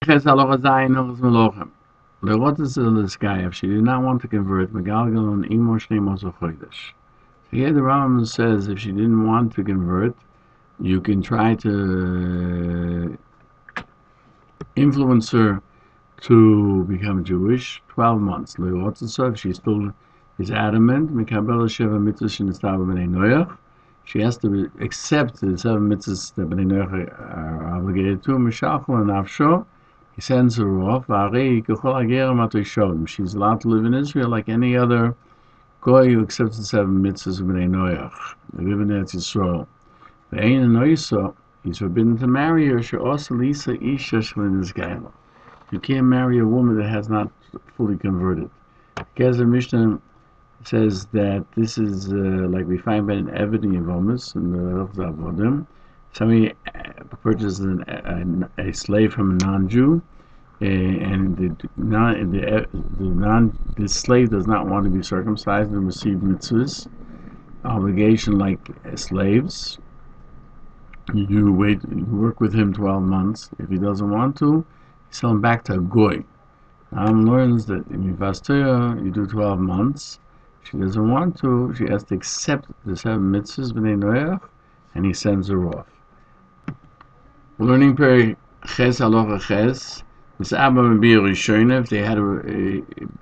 Ches Halacha Zayin Hilchos Melochim. Lerotzes this guy, if she did not want to convert, Megalgal on Imo Shnei Mosor Chodesh. Here the Rambam says if she didn't want to convert, you can try to influence her to become Jewish. 12 months. If she still is adamant, she has to accept the 7 mitzvahs that Bnei Noach are obligated to. He sends her off. She's allowed to live in Israel like any other Goy who accepts the 7 mitzvahs of Bnei Noach. They live in Eretz Yisrael. He's forbidden to marry her. You can't marry a woman that has not fully converted. Because the Mishnah says that this is like we find by an Eved in Yevomis in the Hilchos Avodim. Somebody purchases a slave from a non-Jew, and the slave does not want to be circumcised and receive mitzvahs, obligation like slaves. You work with him 12 months. If he doesn't want to, you sell him back to a goy. Learns that in Vastoya you do 12 months. She doesn't want to. She has to accept the 7 mitzvahs Bnei Noach, and he sends her off. Learning per Ches Halacha Ches. Miss Abba Rishona, if they had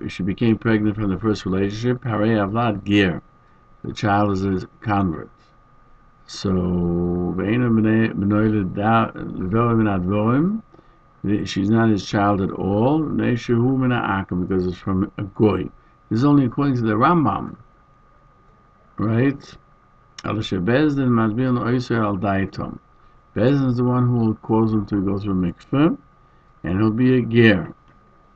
she became pregnant from the first relationship. Harei Avlad Ger, the child is a convert. So she's not his child at all. Because it's from a goy. This is only according to the Rambam, right? Bezdin is the one who will cause him to go through mikveh, and he'll be a ger,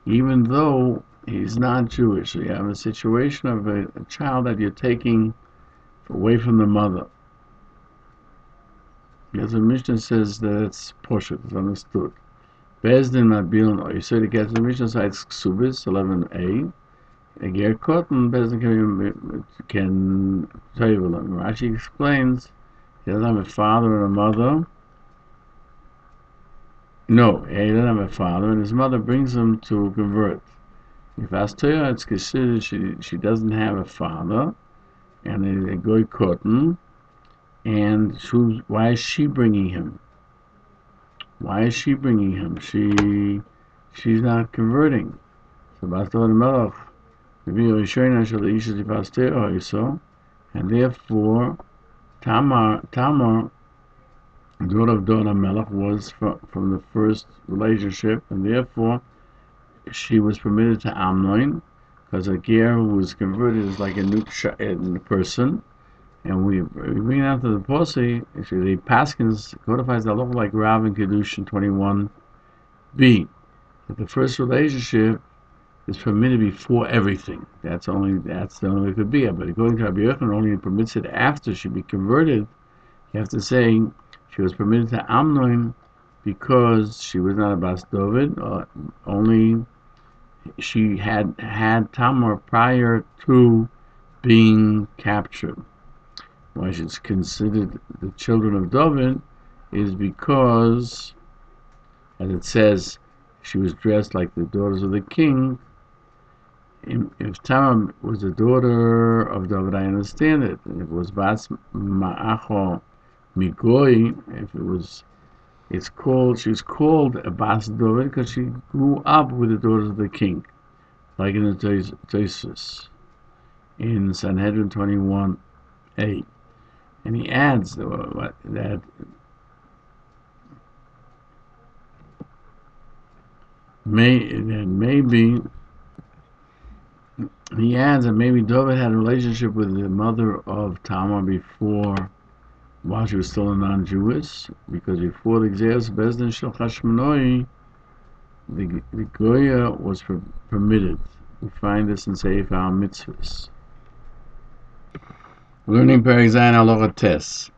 even though he's not Jewish. So you have a situation of a child that you're taking away from the mother. Because the Mishnah says that it's poshut, it's understood. Bezdin Mabil and Oyser, the Mishnah cites Ksubis 11a. A ger cotton Bezdin can tell you. Rashi explains he doesn't have a father and a mother. No, he doesn't have a father, and his mother brings him to convert. If Astoya, it's considered she doesn't have a father, and a goy cotton, and why is she bringing him? Why is she bringing him? She's not converting. So Bostoner Rebbe, and therefore Tamar, daughter of Dona Melech, was from the first relationship, and therefore she was permitted to Amnon, because a ger who was converted is like a new person. And we bring it out to the Posse, actually the Paskins codifies the Halacha like Rav in Kedushin 21b. That the first relationship is permitted before everything. That's the only way it could be. But according to Rabbi Yochanan, only permits it after she be converted. You have to say she was permitted to Amnon because she was not a Bas David, only she had Tamar prior to being captured. Why she's considered the children of David is because, as it says, she was dressed like the daughters of the king. If Tamar was the daughter of David, I understand it. If it was Bas Ma'acho Migoy, she's called a Bas David because she grew up with the daughters of the king, like in the Tosfos in Sanhedrin 21a. And he adds that maybe David had a relationship with the mother of Tamar while she was still a non-Jewish, because before the Gzeres Bezdin Shel Chashmonoi, the Goya was permitted. We find this in Sefer Mitzvahs. Learning Perek Zayin Halacha Tes.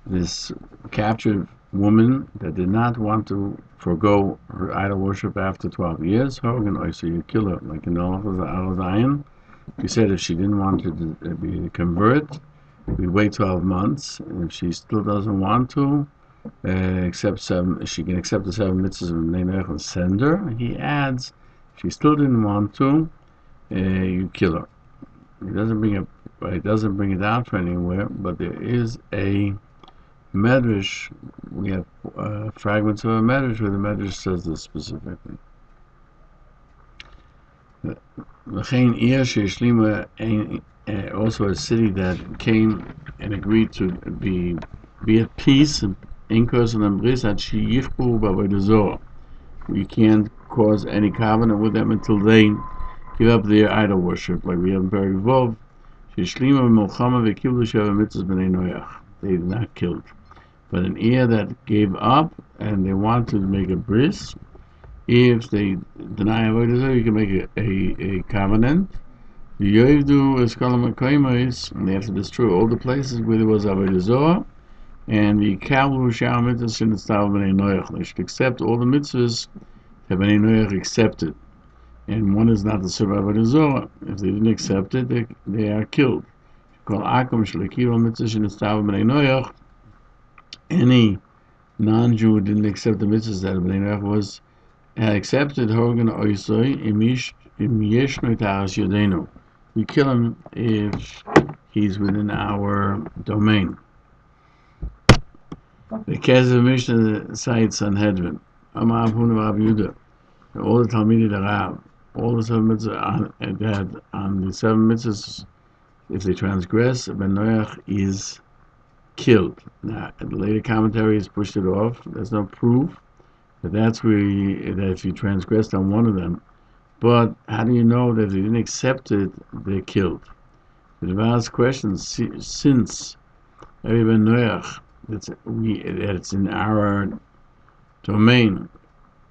This captured woman that did not want to forego her idol worship after 12 years, so you kill her, like in the Halacha Zayin. She said if she didn't want to convert, we wait 12 months, and if she still doesn't want to accept she can accept the 7 mitzvahs of Bnei Noach and send her. He adds, if she still didn't want to, you kill her. He doesn't bring it out for anywhere, but there is a medrash. We have fragments of a medrash where the medrash says this specifically. Also a city that came and agreed to be at peace in person and bris at shiyichbu b'avodah. We can't cause any covenant with them until they give up their idol worship, like we have in Peirush HaMeir. They did not killed, but an ear that gave up and they want to make a bris. If they deny avodah, you can make a covenant. The Yoivdu is and they have to destroy all the places where there was avodah, and the Kavu Shal mitzvahs in the style of Bnei Noach. They should accept all the mitzvahs that Bnei Noach accepted, and one is not to serve avodah. If they didn't accept it, they are killed. Any non-Jew who didn't accept the mitzvahs that Bnei Noach was accepted, we kill him if he's within our domain. The Kezer Mishnah cites Sanhedrin. All the Talmidei Rav, all the 7 mitzvahs on the 7 mitzvahs, if they transgress, Ben Noach is killed. Now, the later commentaries pushed it off. There's no proof that if you transgressed on one of them. But how do you know that if they didn't accept it, they're killed? The last question: since every Ben Noach, it's in our domain,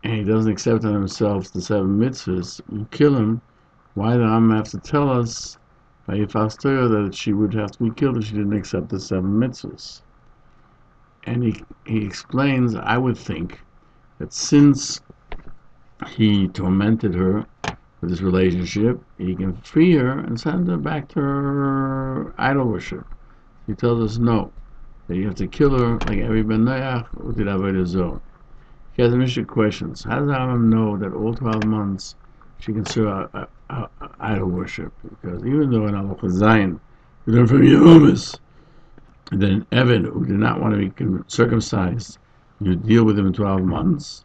and he doesn't accept on himself the 7 mitzvahs, you kill him. Why do the Rambam have to tell us by Torah that she would have to be killed if she didn't accept the 7 mitzvahs? And he explains, I would think, that since he tormented her with his relationship, he can free her and send her back to her idol worship. He tells us no, that you have to kill her like every Ben Noach who did avodah zarah. He has a mission questions. How does Rambam know that all 12 months she can serve idol worship? Because even though in Halacha Zayin we learn from Yehumis that an Eved who did not want to be circumcised, you deal with him in 12 months.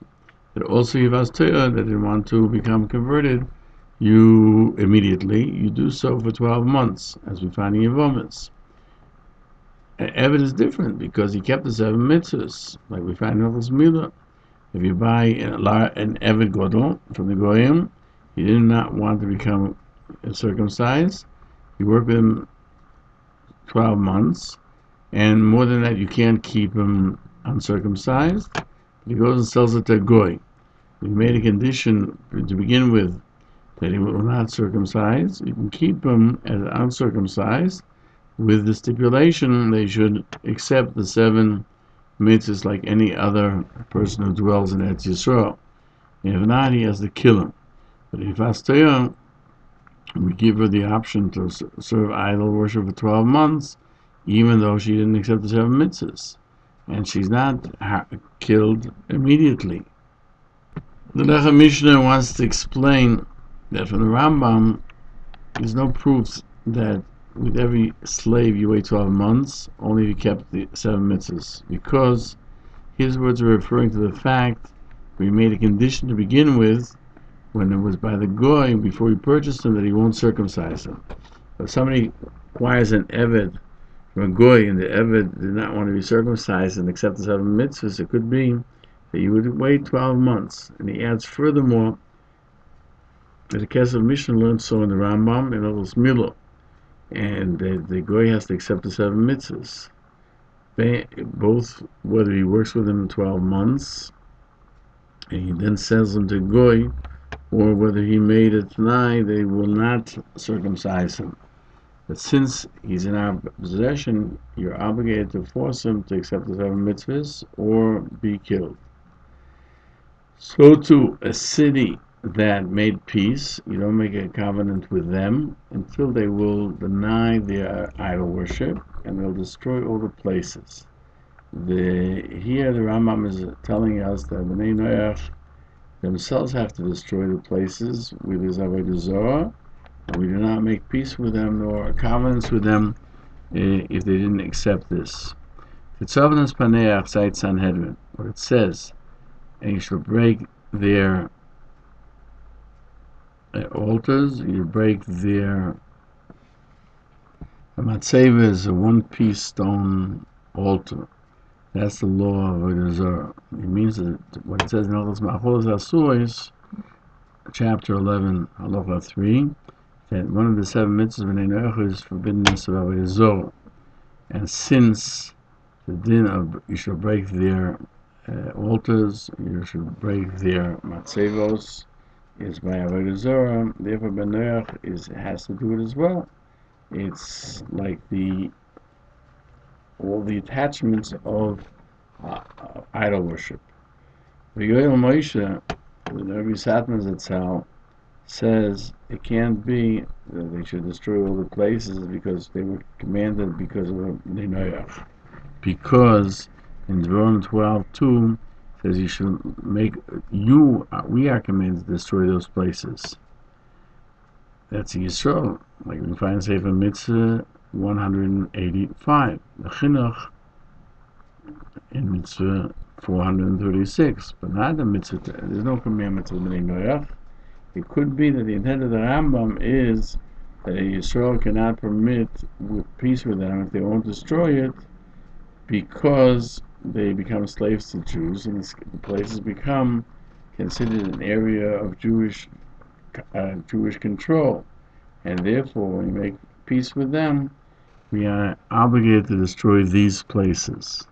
But also Yivas Torah that didn't want to become converted, you do so for 12 months, as we find in Yehumis. Eved is different because he kept the 7 mitzvahs, like we find in Hilchos Yesodei. If you buy an Eved Godol from the Goyim, he did not want to become circumcised. You work with him 12 months, and more than that, you can't keep him uncircumcised. He goes and sells it to a Goy. He made a condition to begin with that he will not circumcise. You can keep him as uncircumcised with the stipulation they should accept the 7 mitzvahs like any other person who dwells in Eretz Yisrael. If not, he has to kill him. But if Astaya, we give her the option to serve idol worship for 12 months, even though she didn't accept the 7 mitzvahs. And she's not killed immediately. The Lechem Mishnah wants to explain that from the Rambam, there's no proof that with every slave you wait 12 months, only if you kept the 7 mitzvahs. Because his words are referring to the fact we made a condition to begin with when it was by the Goy, before we purchased him, that he won't circumcise him. If somebody acquires an Eved from a Goy and the Eved did not want to be circumcised and accept the 7 mitzvahs, it could be that you would wait 12 months. And he adds furthermore that the Kesef Mishnah learned so in the Rambam and Hilchos Yesodei, and the Goy has to accept the 7 mitzvahs. Both whether he works with him in 12 months and he then sells them to Goy, or whether he made a Tanai, they will not circumcise him. But since he's in our possession, you're obligated to force him to accept the 7 mitzvahs or be killed. So too, a city that made peace, you don't make a covenant with them until they will deny their idol worship and they'll destroy all the places. Here the Rambam is telling us that Bnei Noach themselves have to destroy the places with his avodah zarah, and we do not make peace with them nor covenants with them if they didn't accept this. Tzavnas Paneach Zayt Sanhedrin, what it says, and you shall break their altars, you break their matzeva is a one-piece stone altar. That's the law of avodah zarah. It means that what it says in Hilchos Yesodei, chapter 11, Halacha 3, that one of the 7 mitzvahs of Bnei Noach is forbiddenness of avodah zarah. And since the din of you shall break their altars, you should break their matzevos, is by avodah zarah, therefore Bnei Noach has to do it as well. It's like all the attachments of idol worship. Viyoel Moshe, the Rebbe Satmar Zatzal, says it can't be that they should destroy all the places because they were commanded because of Bnei Noach. Because in Devarim 12:2 says you should we are commanded to destroy those places. That's Yisrael, like we can find Sefer Mitzvah 185, the Chinuch in Mitzvah 436, but not the Mitzvah. There's no commandment to Bnei Noach. It could be that the intent of the Rambam is that a Yisrael cannot permit with peace with them if they won't destroy it, because they become slaves to Jews, and the places become considered an area of Jewish control, and therefore when we make peace with them, we are obligated to destroy these places.